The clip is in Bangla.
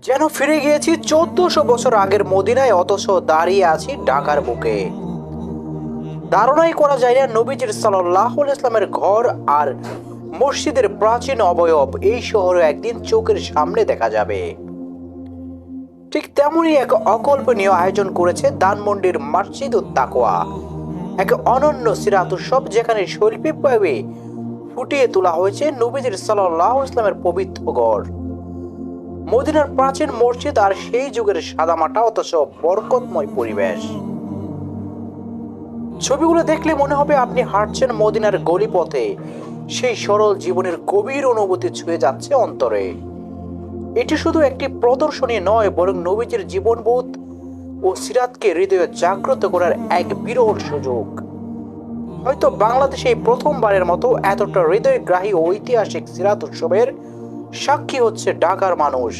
যেন ফিরে গিয়েছি 1400 বছর আগের মদিনায়, অথচ দাঁড়িয়ে আছি ঢাকার বুকে। ধারণাই করা যায় না নবীজির সাল্লাল্লাহু আলাইহি ইসলামের ঘর আর মসজিদের প্রাচীন অবয়ব এই শহরে একদিন চোখের সামনে দেখা যাবে। ঠিক তেমনই এক অকল্পনীয় আয়োজন করেছে ধানমন্ডির মসজিদ তাকওয়া, এক অনন্য সিরাত উৎসব যেখানে শৈল্পিকভাবে ফুটিয়ে তোলা হয়েছে নবীজির সাল্লাল্লাহু আলাইহি ইসলামের পবিত্র ঘর, মদিনার প্রাচীন মসজিদ আর সেই যুগের সাদামাটা অথচ বরকতময় পরিবেশ। ছবিগুলো দেখলে মনে হবে আপনি হাঁটছেন মদিনার গলিপথে, সেই সরল জীবনের গভীর অনুভূতি ছুঁয়ে যাচ্ছে অন্তরে। এটি শুধু একটি প্রদর্শনী নয়, বরং নবীজির জীবনবোধ ও সিরাতকে হৃদয়ে জাগ্রত করার এক বিরল সুযোগ। হয়তো বাংলাদেশে এই প্রথমবারের মতো এতটা হৃদয়গ্রাহী ও ঐতিহাসিক সিরাত উৎসবের সাক্ষী হচ্ছে ঢাকার মানুষ।